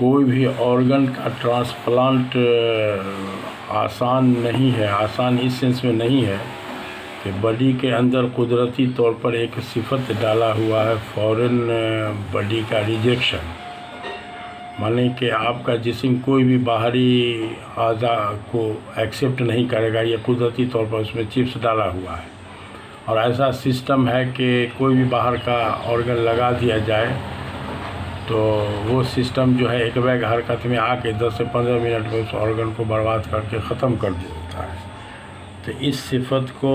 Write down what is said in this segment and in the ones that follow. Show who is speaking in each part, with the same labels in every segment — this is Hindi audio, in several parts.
Speaker 1: कोई भी ऑर्गन का ट्रांसप्लांट आसान नहीं है। आसान इस सेंस में नहीं है कि बॉडी के अंदर कुदरती तौर पर एक सिफत डाला हुआ है फॉरेन बॉडी का रिजेक्शन। माने कि आपका जिस्म कोई भी बाहरी अज़ा को एक्सेप्ट नहीं करेगा, ये कुदरती तौर पर उसमें चिप्स डाला हुआ है। और ऐसा सिस्टम है कि कोई भी बाहर का ऑर्गन लगा दिया जाए तो वो सिस्टम जो है एक बैग हरकत में आके 10 से 15 मिनट में उस ऑर्गन को बर्बाद करके ख़त्म कर देता है। तो इस सिफत को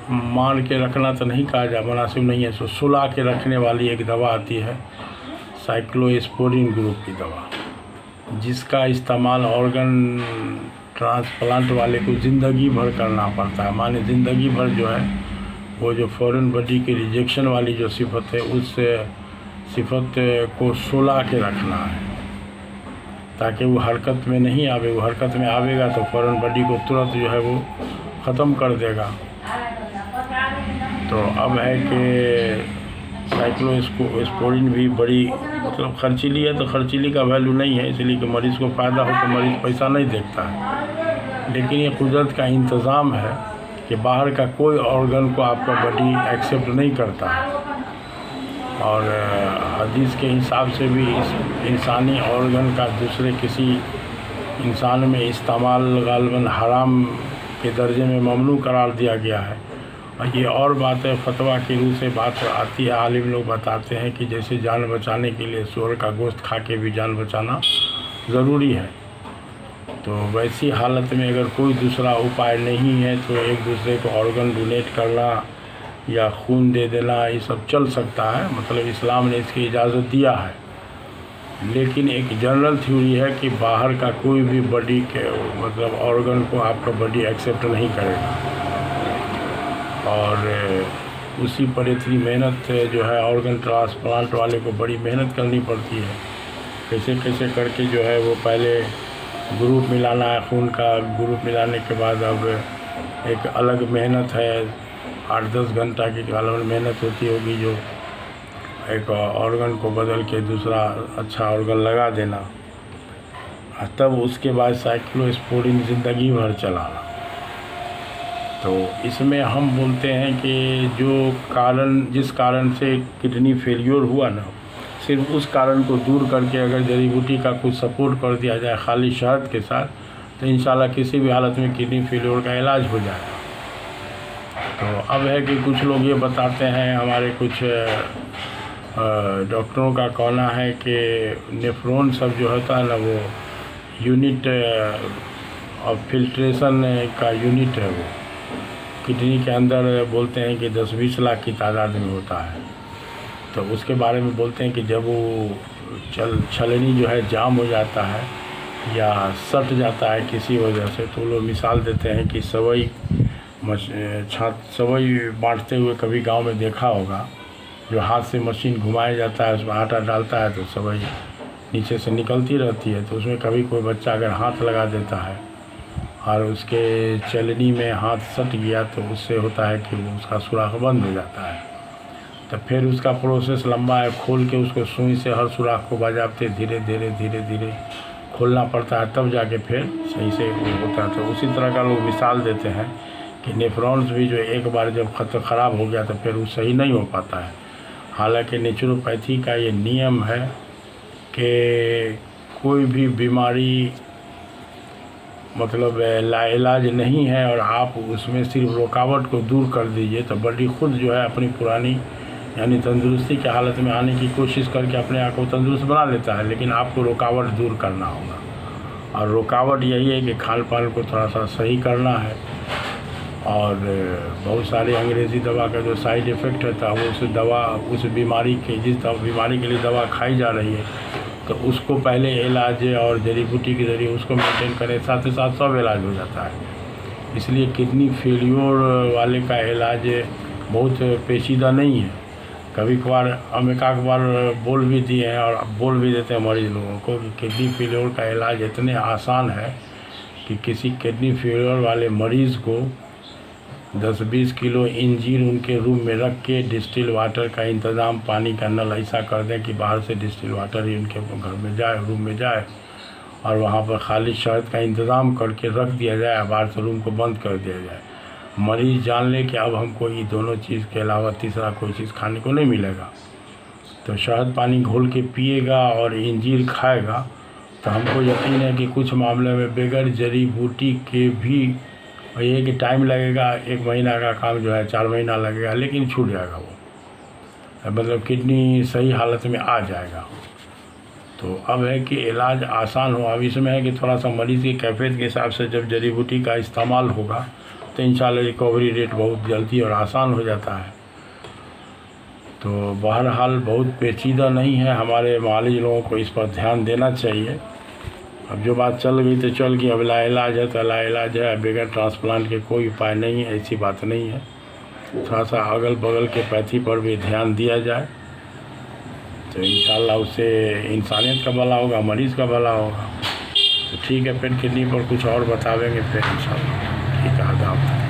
Speaker 1: मान के रखना तो नहीं कहा जा मुनासिब नहीं है। सो सुला के रखने वाली एक दवा आती है साइक्लोस्पोरिन ग्रुप की दवा, जिसका इस्तेमाल ऑर्गन ट्रांसप्लांट वाले को ज़िंदगी भर करना पड़ता है। माने ज़िंदगी भर जो है वो जो फॉरेन बॉडी की रिजेक्शन वाली जो सिफत है उस सिफत को सुला के रखना है ताकि वो हरकत में नहीं आवे। वो हरकत में आवेगा तो फॉरेन बॉडी को तुरंत जो है वो ख़त्म कर देगा। तो अब है कि साइक्लोस्पोरिन भी बड़ी मतलब खर्चीली है, तो खर्चीली का वैल्यू नहीं है, इसलिए कि मरीज़ को फ़ायदा हो तो मरीज़ पैसा नहीं देखता है। लेकिन ये कुदरत का इंतज़ाम है कि बाहर का कोई ऑर्गन को आपका बॉडी एक्सेप्ट नहीं करता है। और हदीस के हिसाब से भी इस इंसानी ऑर्गन का दूसरे किसी इंसान में इस्तेमाल गालिबन हराम के दर्जे में ममनू करार दिया गया है। और ये और बात है, फतवा के रूप से बात आती है, आलिम लोग बताते हैं कि जैसे जान बचाने के लिए सूअर का गोश्त खा के भी जान बचाना ज़रूरी है। तो वैसी हालत में अगर कोई दूसरा उपाय नहीं है तो एक दूसरे को ऑर्गन डोनेट करना या खून दे देना ये सब चल सकता है, मतलब इस्लाम ने इसकी इजाज़त दिया है। लेकिन एक जनरल थ्योरी है कि बाहर का कोई भी बॉडी के मतलब ऑर्गन को आपका बॉडी एक्सेप्ट नहीं करेगा। और उसी पर इतनी मेहनत जो है ऑर्गन ट्रांसप्लांट वाले को बड़ी मेहनत करनी पड़ती है। कैसे कैसे करके जो है वो पहले ग्रुप मिलाना है खून का, ग्रुप मिलाने के बाद अब एक अलग मेहनत है, 8-10 घंटा की गालिबन मेहनत होती होगी जो एक ऑर्गन को बदल के दूसरा अच्छा ऑर्गन लगा देना। तब उसके बाद साइक्लोस्पोरिन ज़िंदगी भर चलाना। तो इसमें हम बोलते हैं कि जिस कारण से किडनी फेलियर हुआ ना, सिर्फ उस कारण को दूर करके अगर जड़ी बूटी का कुछ सपोर्ट कर दिया जाए खाली शहद के साथ, तो इंशाल्लाह किसी भी हालत में किडनी फेलियर का इलाज हो जाएगा। तो अब है कि कुछ लोग ये बताते हैं, हमारे कुछ डॉक्टरों का कहना है कि नेफ्रॉन सब जो होता है ना वो यूनिट ऑफ फिल्ट्रेशन का यूनिट है, वो किडनी के अंदर बोलते हैं कि 10-20 लाख की तादाद में होता है। तो उसके बारे में बोलते हैं कि जब वो छलनी जो है जाम हो जाता है या सट जाता है किसी वजह से, तो लोग मिसाल देते हैं कि सवई बांटते हुए कभी गांव में देखा होगा, जो हाथ से मशीन घुमाया जाता है, उसमें आटा डालता है तो सवई नीचे से निकलती रहती है। तो उसमें कभी कोई बच्चा अगर हाथ लगा देता है और उसके चलनी में हाथ सट गया तो उससे होता है कि वो उसका सुराख बंद हो जाता है। तो फिर उसका प्रोसेस लंबा है, खोल के उसको सुई से हर सुराख को बजाते धीरे धीरे खोलना पड़ता है, तब जाके फिर सही से होता है। तो उसी तरह का लोग मिसाल देते हैं कि नेफ्रॉन्स भी जो एक बार जब ख़राब हो गया तो फिर वो सही नहीं हो पाता है। हालांकि नेचुरोपैथी का ये नियम है कि कोई भी बीमारी मतलब लाइलाज नहीं है और आप उसमें सिर्फ रुकावट को दूर कर दीजिए तो बॉडी खुद जो है अपनी पुरानी यानी तंदुरुस्ती की हालत में आने की कोशिश करके अपने आप को तंदुरुस्त बना लेता है। लेकिन आपको रुकावट दूर करना होगा, और रुकावट यही है कि खान पान को थोड़ा सा सही करना है। और बहुत सारे अंग्रेज़ी दवा का जो साइड इफ़ेक्ट होता है वो उस बीमारी के जिस बीमारी के लिए दवा खाई जा रही है तो उसको पहले इलाज और जड़ी बूटी के ज़रिए उसको मेंटेन करें, साथ ही साथ सब इलाज हो जाता है। इसलिए किडनी फेलियर वाले का इलाज बहुत पेचीदा नहीं है। कभी कभार हम एक बार बोल भी दिए हैं और बोल भी देते हैं मरीज़ लोगों को कि किडनी फेलियर का इलाज इतने आसान है कि किसी किडनी फेलियर वाले मरीज़ को 10-20 किलो इंजीर उनके रूम में रख के डिस्टिल वाटर का इंतज़ाम, पानी का नल ऐसा कर दें कि बाहर से डिस्टिल वाटर ही उनके घर में जाए, रूम में जाए, और वहाँ पर खाली शहद का इंतज़ाम करके रख दिया जाए, बाहर से रूम को बंद कर दिया जाए। मरीज़ जान ले कि अब हमको ये दोनों चीज़ के अलावा तीसरा कोई चीज़ खाने को नहीं मिलेगा, तो शहद पानी घोल के पिएगा और इंजीर खाएगा, तो हमको यकीन है कि कुछ मामले में बगैर जड़ी बूटी के भी, ये कि टाइम लगेगा, 1 महीना का काम जो है 4 महीना लगेगा, लेकिन छूट जाएगा वो, मतलब किडनी सही हालत में आ जाएगा। तो अब है कि इलाज आसान हो। अब इसमें है कि थोड़ा सा मरीज़ की कैफियत के हिसाब से जब जड़ी बूटी का इस्तेमाल होगा तो इंशाल्लाह रिकवरी रेट बहुत जल्दी और आसान हो जाता है। तो बहरहाल बहुत पेचीदा नहीं है, हमारे मालिज लोगों को इस पर ध्यान देना चाहिए। अब जो बात चल गई तो चल गई, अब लाइलाज है तो लाइलाज है, बगैर ट्रांसप्लांट के कोई उपाय नहीं है, ऐसी बात नहीं है। थोड़ा सा अगल बगल के पैथी पर भी ध्यान दिया जाए तो इंशाल्लाह उससे इंसानियत का भला होगा, मरीज़ का भला होगा। तो ठीक है, फिर किडनी पर कुछ और बतावेंगे फिर इंशाल्लाह। ठीक है, आदाब।